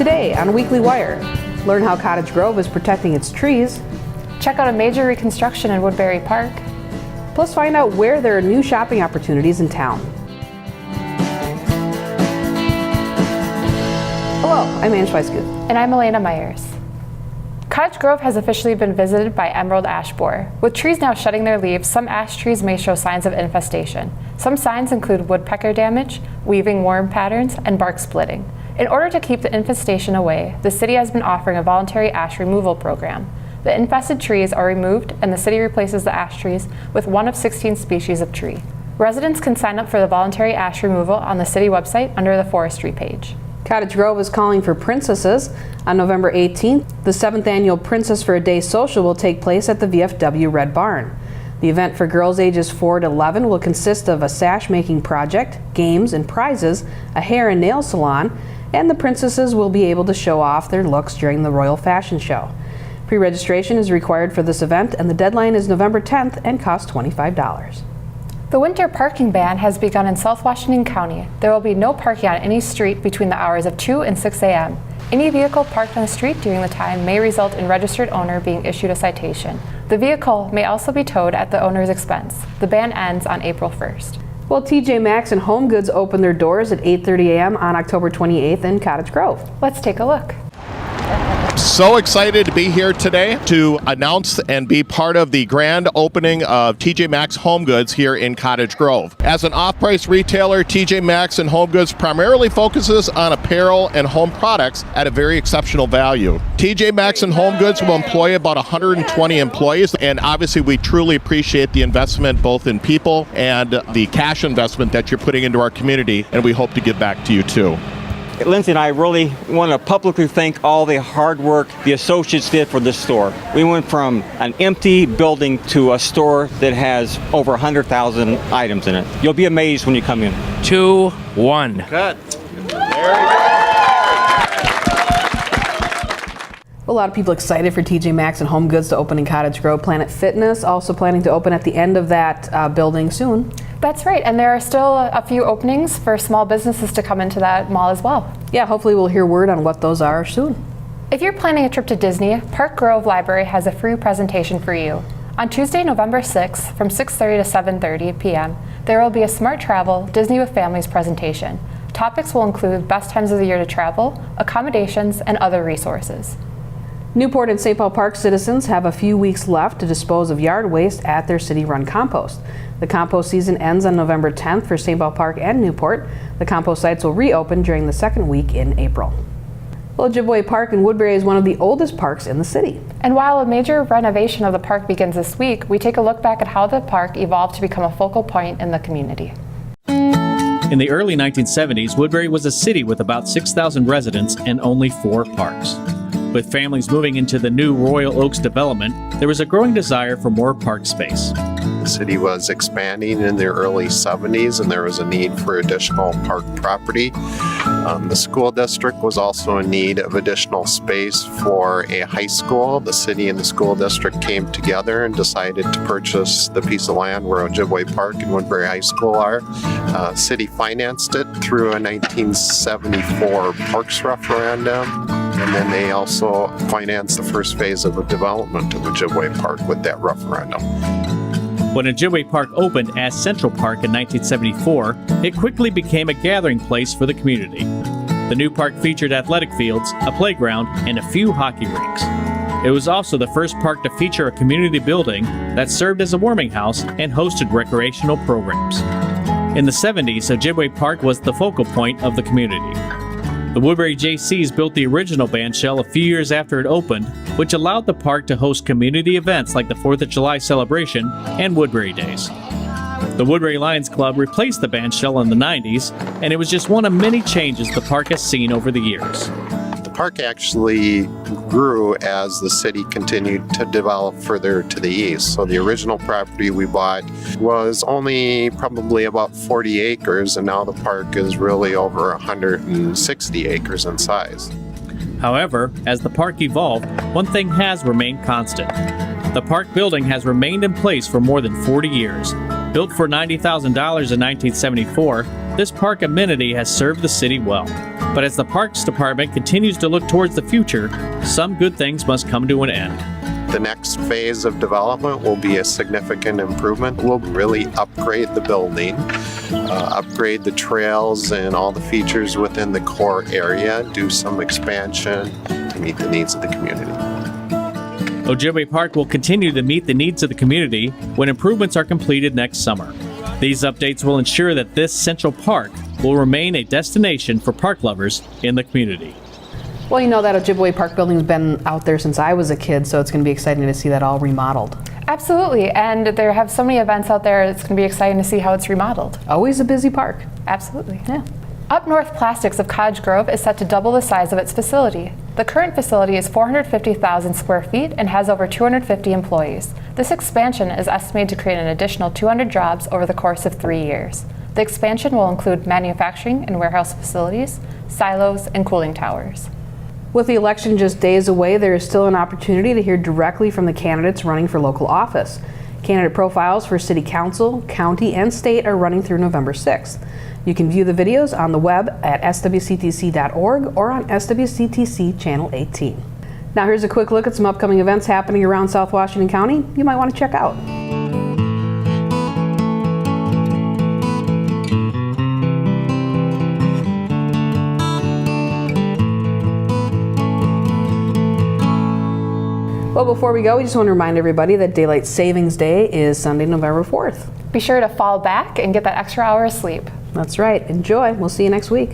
Today on Weekly Wire, learn how Cottage Grove is protecting its trees. Check out a major reconstruction in Woodbury Park. Plus find out where there are new shopping opportunities in town. Hello, I'm Ange Weisguth. And I'm Elena Myers. Cottage Grove has officially been visited by emerald ash borer. With trees now shedding their leaves, some ash trees may show signs of infestation. Some signs include woodpecker damage, weaving worm patterns, and bark splitting. In order to keep the infestation away, the city has been offering a voluntary ash removal program. The infested trees are removed and the city replaces the ash trees with one of 16 species of tree. Residents can sign up for the voluntary ash removal on the city website under the forestry page. Cottage Grove is calling for princesses. On November 18th, the 7th annual Princess for a Day social will take place at the VFW Red Barn. The event for girls ages 4 to 11 will consist of a sash making project, games and prizes, a hair and nail salon, and the princesses will be able to show off their looks during the Royal Fashion Show. Pre-registration is required for this event and the deadline is November 10th and costs $25. The winter parking ban has begun in South Washington County. There will be no parking on any street between the hours of 2 and 6 a.m. Any vehicle parked on the street during the time may result in registered owner being issued a citation. The vehicle may also be towed at the owner's expense. The ban ends on April 1st. Well, Maxx and HomeGoods open their doors at 8:30 a.m. on October 28th in Cottage Grove. Let's take a look. So excited to be here today to announce and be part of the grand opening of Maxx HomeGoods here in Cottage Grove. As an off-price retailer, Maxx and HomeGoods primarily focuses on apparel and home products at a very exceptional value. Maxx and HomeGoods will employ about 120 employees, and obviously we truly appreciate the investment both in people and the cash investment that you're putting into our community, and we hope to give back to you too. Lindsay and I really want to publicly thank all the hard work the associates did for this store. We went from an empty building to a store that has over 100,000 items in it. You'll be amazed when you come in. 2-1. Good. A lot of people excited for Maxx and HomeGoods to open in Cottage Grove. Planet Fitness also planning to open at the end of that building soon. That's right, and there are still a few openings for small businesses to come into that mall as well. Yeah, hopefully we'll hear word on what those are soon. If you're planning a trip to Disney, Park Grove Library has a free presentation for you. On Tuesday, November 6th, from 6:30 to 7:30 p.m., there will be a Smart Travel Disney with Families presentation. Topics will include best times of the year to travel, accommodations, and other resources. Newport and St. Paul Park citizens have a few weeks left to dispose of yard waste at their city-run compost. The compost season ends on November 10th for St. Paul Park and Newport. The compost sites will reopen during the second week in April. Well, Ojibway Park in Woodbury is one of the oldest parks in the city. And while a major renovation of the park begins this week, we take a look back at how the park evolved to become a focal point in the community. In the early 1970s, Woodbury was a city with about 6,000 residents and only 4 parks. With families moving into the new Royal Oaks development, there was a growing desire for more park space. The city was expanding in the early 70s and there was a need for additional park property. The school district was also in need of additional space for a high school. The city and the school district came together and decided to purchase the piece of land where Ojibway Park and Woodbury High School are. City financed it through a 1974 parks referendum. And then they also financed the first phase of the development of Ojibway Park with that referendum. When Ojibway Park opened as Central Park in 1974, it quickly became a gathering place for the community. The new park featured athletic fields, a playground, and a few hockey rinks. It was also the first park to feature a community building that served as a warming house and hosted recreational programs. In the 70s, Ojibway Park was the focal point of the community. The Woodbury Jaycees built the original band shell a few years after it opened, which allowed the park to host community events like the 4th of July celebration and Woodbury Days. The Woodbury Lions Club replaced the band shell in the 90s, and it was just one of many changes the park has seen over the years. The park actually grew as the city continued to develop further to the east. So the original property we bought was only probably about 40 acres, and now the park is really over 160 acres in size. However, as the park evolved, one thing has remained constant. The park building has remained in place for more than 40 years. Built for $90,000 in 1974, this park amenity has served the city well. But as the Parks Department continues to look towards the future, some good things must come to an end. The next phase of development will be a significant improvement. We'll really upgrade the building, upgrade the trails and all the features within the core area, do some expansion to meet the needs of the community. Ojibway Park will continue to meet the needs of the community when improvements are completed next summer. These updates will ensure that this central park will remain a destination for park lovers in the community. Well, you know that Ojibway Park building's been out there since I was a kid, so it's going to be exciting to see that all remodeled. Absolutely, and there have so many events out there, it's going to be exciting to see how it's remodeled. Always a busy park. Absolutely. Yeah. Up North Plastics of Cottage Grove is set to double the size of its facility. The current facility is 450,000 square feet and has over 250 employees. This expansion is estimated to create an additional 200 jobs over the course of 3 years. The expansion will include manufacturing and warehouse facilities, silos, and cooling towers. With the election just days away, there is still an opportunity to hear directly from the candidates running for local office. Candidate profiles for City Council, County, and State are running through November 6th. You can view the videos on the web at swctc.org or on SWCTC Channel 18. Now here's a quick look at some upcoming events happening around South Washington County you might want to check out. Well, before we go, we just want to remind everybody that Daylight Savings Day is Sunday, November 4th. Be sure to fall back and get that extra hour of sleep. That's right. Enjoy. We'll see you next week.